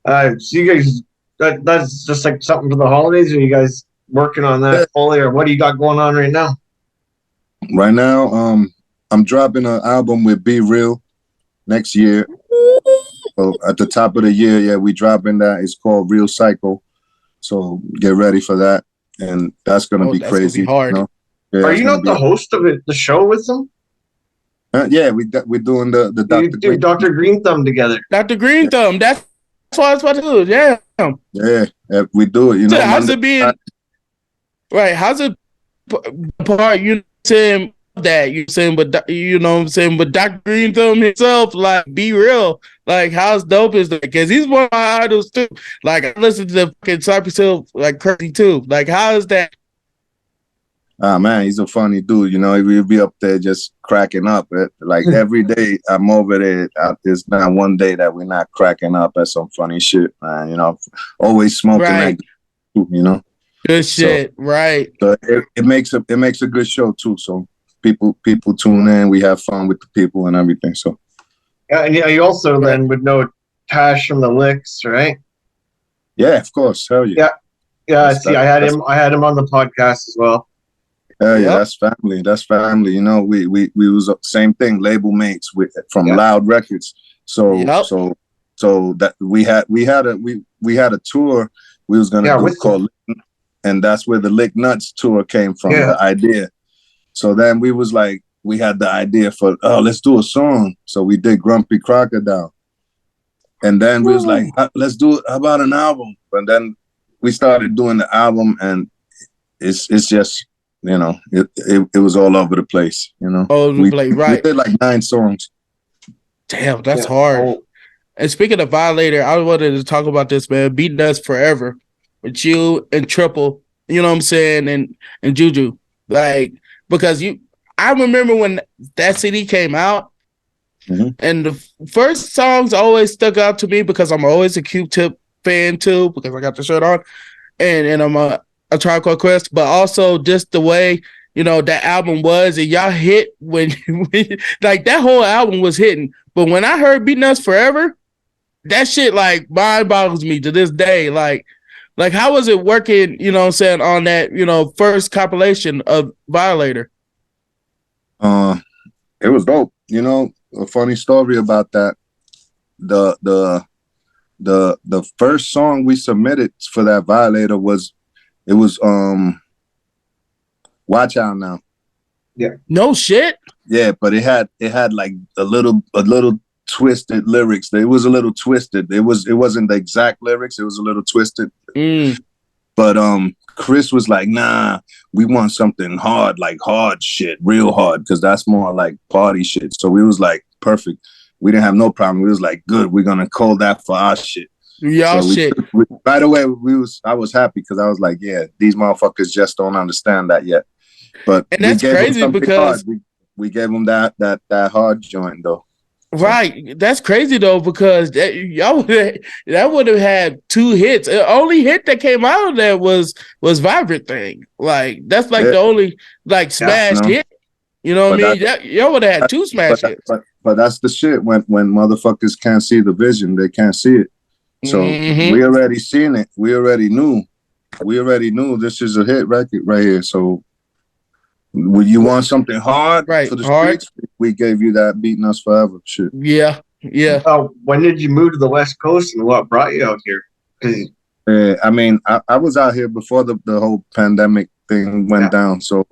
So you guys, that's just like something for the holidays, or you guys working on Yeah. that fully, or what do you got going on right now? Right now, I'm dropping an album with Be Real next year. So at the top of the year, yeah, we dropping that. It's called Real Cycle. So get ready for that, and that's gonna Oh, be that's gonna be crazy. hard. Yeah, Are that's you gonna not be. the host of the show with them? Yeah, we're doing the You Dr. do Green. Dr. Green Thumb together. Dr. Green Thumb. That's what I was about to do. Yeah. Yeah, we do it. So how's Monday. it being? Right. How's it part? You saying that you saying, but you know what I'm saying, but Dr. Green Thumb himself, like, be real. Like, how's dope is that? Because he's one of my idols too. Like, I listen to the fucking Cypress Hill like crazy too. Like, how is that? Ah man, he's a funny dude. He'll be up there just cracking up. Like every day, I'm over there. There's not one day that we're not cracking up at some funny shit, man. Always smoking that. Right. Good shit. Right. So it makes a good show too. So people tune in. We have fun with the people and everything. So Yeah, and you also then would know Tash from the Licks, right? yeah, of course. Hell yeah. Yeah. See, I had him on the podcast as well. Hell yeah, that's family. That's family. We was same thing, label mates from Loud Records. So that we had a tour we was gonna do called, and that's where the Lick Nuts tour came from. The idea. So then we was like, we had the idea for let's do a song. So we did Grumpy Crocodile, and then we was like, let's do it. How about an album? And then we started doing the album, and it's just. It was all over the place. We did like 9 songs. Damn, that's hard. And speaking of Violator, I wanted to talk about this, man. Beatnuts Forever with you and Triple. You know what I'm saying, and Juju, like, because I remember when that CD came out, and the first songs always stuck out to me because I'm always a Q-Tip fan too, because I got the shirt on, and I'm a Tribe Called Quest, but also just the way, that album was, and y'all hit when like that whole album was hitting. But when I heard Beatnuts Forever, that shit like mind boggles me to this day. Like how was it working, you know what I'm saying, on that, first compilation of Violator? It was dope. A funny story about that. The first song we submitted for that Violator was Watch Out Now. Yeah. No shit. Yeah, but it had like a little twisted lyrics. It was a little twisted. It wasn't the exact lyrics. It was a little twisted. But Chris was like, nah, we want something hard, like hard shit, real hard, because that's more like party shit. So we was like, perfect. We didn't have no problem. We was like, good, we're gonna call that for our shit. Y'all shit. Right away, I was happy because I was like, yeah, these motherfuckers just don't understand that yet. But that's crazy because we gave them that hard joint though. Right, that's crazy though, because that would have had 2 hits. The only hit that came out of that was Vibrant Thing. Like that's like the only like smash hit. You know what I mean? Y'all would have had 2 smash hits. But that's the shit. When motherfuckers can't see the vision, they can't see it. So we already seen it. We already knew this is a hit record right here. So when you want something hard for the streets, we gave you that Beatnuts Forever shit. Yeah. When did you move to the West Coast, and what brought you out here? I mean, I was out here before the whole pandemic thing went down. So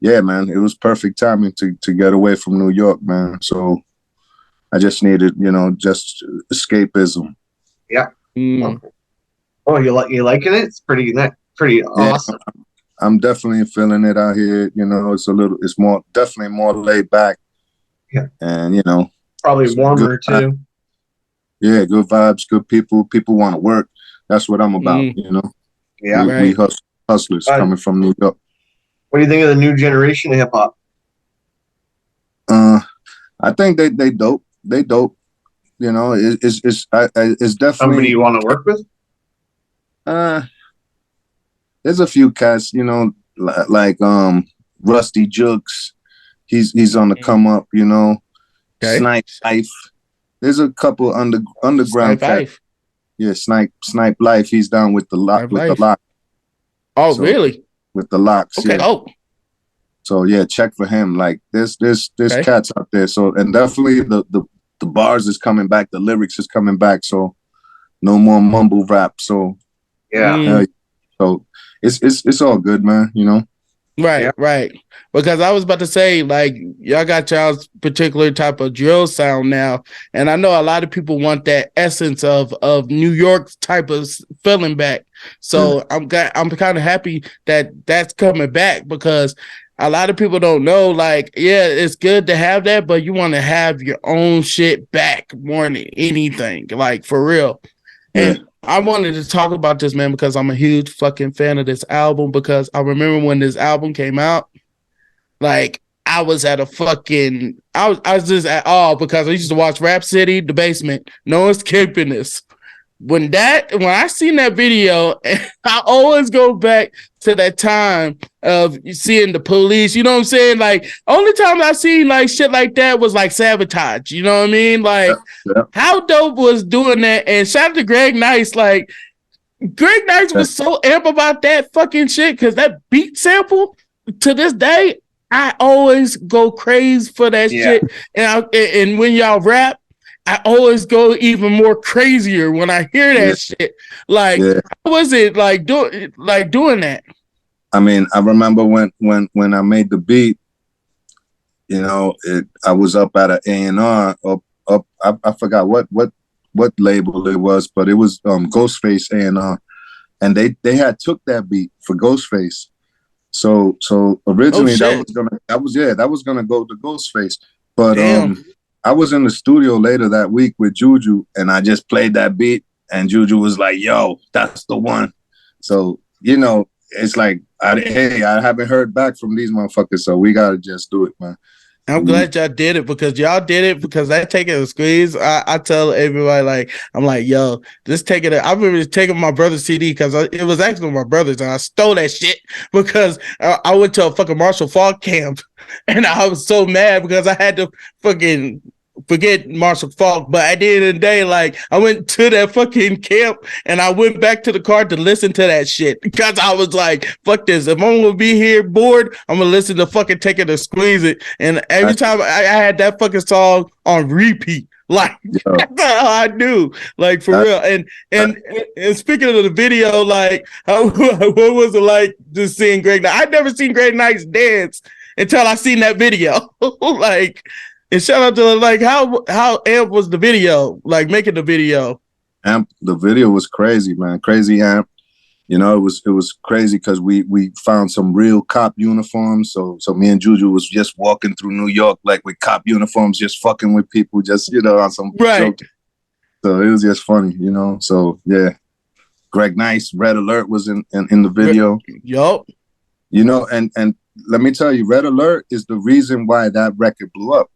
yeah, man, it was perfect timing to get away from New York, man. So I just needed, just escapism. Yeah. Oh, you liking it? It's pretty awesome. I'm definitely feeling it out here. It's definitely more laid back. Yeah. And probably warmer too. Yeah, good vibes, good people. People want to work. That's what I'm about. Yeah, we hustlers coming from New York. What do you think of the new generation of hip hop? I think they dope. They dope. It's definitely. Somebody you want to work with? There's a few cats, like Rusty Jukes. He's on the come up, Snipe Life. There's a couple underground cats. Yeah, Snipe Life. He's down with the lock. Oh, so, really? With the locks. Okay. Yeah. Oh. So yeah, check for him. Like there's cats out there. So and definitely the bars is coming back. The lyrics is coming back. So no more mumble rap. So yeah. So it's all good, man. You know. Right. Because I was about to say, like, y'all got y'all's particular type of drill sound now, and I know a lot of people want that essence of New York's type of feeling back. So I'm kind of happy that that's coming back, because a lot of people don't know, like, yeah, it's good to have that, but you want to have your own shit back more than anything, like, for real. And I wanted to talk about this, man, because I'm a huge fucking fan of this album, because I remember when this album came out, like, I was at a fucking, I was just at all, because I used to watch Rap City, The Basement, No Escaping This. When I seen that video, I always go back to that time of seeing the police, you know what I'm saying? Like, only time I seen like shit like that was like Sabotage, you know what I mean? Like, how dope was doing that? And shout out to Greg Nice. Like, Greg Nice was so amp about that fucking shit, because that beat sample, to this day, I always go crazy for that shit. And when y'all rap, I always go even more crazier when I hear that shit. Like, how was it like doing that? I mean, I remember when I made the beat, you know, I was up at an A&R up. I forgot what label it was, but it was Ghostface A&R, and they had took that beat for Ghostface. So originally that was gonna go to Ghostface, but I was in the studio later that week with Juju, and I just played that beat, and Juju was like, "Yo, that's the one." So, you know, it's like, I haven't heard back from these motherfuckers, so we gotta just do it, man. I'm glad y'all did it, because y'all did it, because I take it a squeeze. I tell everybody, like, I'm like, yo, just take it. I remember taking my brother's CD, because it was actually my brother's, and I stole that shit because I went to a fucking Marshall Falk camp, and I was so mad because I had to fucking forget Marshall Falk. But at the end of the day, like, I went to that fucking camp, and I went back to the car to listen to that shit, because I was like, fuck this. If I'm gonna be here bored, I'm gonna listen to fucking Take It or Squeeze It. And every time I had that fucking song on repeat. Like, that's all I do. Like, for real. And speaking of the video, like, what was it like just seeing Greg Knight? I'd never seen Greg Knight dance until I seen that video. Like, and shout out to, like, how amp was the video, like, making the video? Amp, the video was crazy, man. Crazy amp. You know, it was crazy because we found some real cop uniforms. So me and Juju was just walking through New York, like, with cop uniforms, just fucking with people, just, you know, on some joke. So it was just funny, you know. So yeah, Greg Nice, Red Alert was in the video. Yup. You know, and let me tell you, Red Alert is the reason why that record blew up.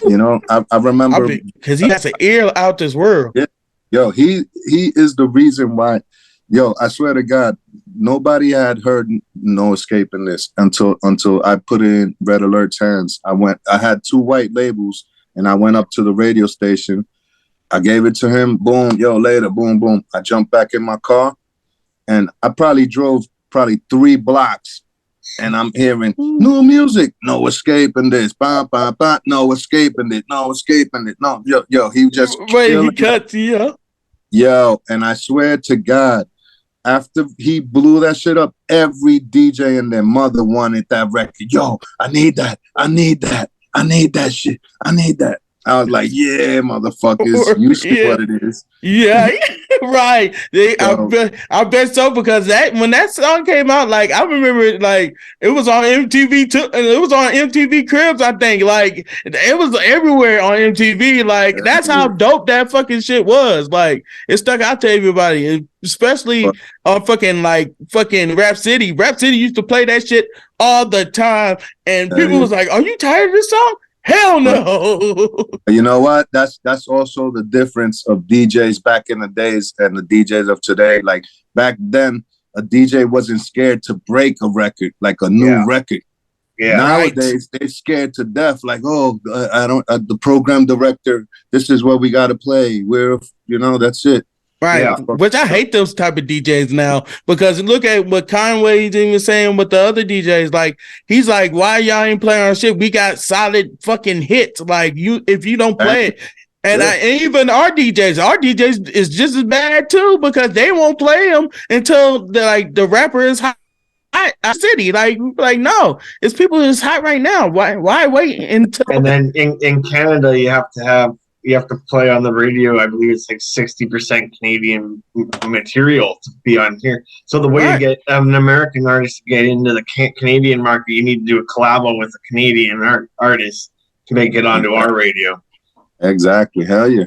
You know, I remember because he has an ear out this world. Yeah. Yo, he is the reason why. Yo, I swear to God, nobody had heard No Escaping This until I put it in Red Alert's hands. I had 2 white labels, and I went up to the radio station. I gave it to him. Boom, yo, later, boom, boom. I jumped back in my car, and I probably drove 3 blocks, and I'm hearing new music. No escaping this. Bah, bah, bah. No escaping it. No escaping it. No, yo, he just he cut you. Yo, and I swear to God, after he blew that shit up, every DJ and their mother wanted that record. Yo, I need that. I need that. I need that shit. I need that. I was like, yeah, motherfuckers, you see what it is. Yeah, right. I bet so, because when that song came out, like, I remember it, like, it was on MTV too, and it was on MTV Cribs, I think. Like, it was everywhere on MTV. Like, that's how dope that fucking shit was. Like, it stuck out to everybody, especially on fucking Rap City. Rap City used to play that shit all the time, and people was like, "Are you tired of this song?" Hell no. You know what? That's also the difference of DJs back in the days and the DJs of today. Like, back then, a DJ wasn't scared to break a record, like a new record. Yeah. Nowadays, they're scared to death. Like, oh, I don't. The program director. This is what we got to play. That's it. Right, yeah. Which I hate those type of DJs now, because look at what Conway's even saying with the other DJs. Like, he's like, "Why y'all ain't playing our shit? We got solid fucking hits. Like, if you don't play it." And even our DJs is just as bad too, because they won't play them until the rapper is hot. City, like no, it's people who's hot right now. Why wait until? And then in Canada, you have to play on the radio. I believe it's like 60% Canadian material to be on here. So the way to get an American artist to get into the Canadian market, you need to do a collabo with a Canadian artist to make it onto our radio. Exactly. Hell yeah.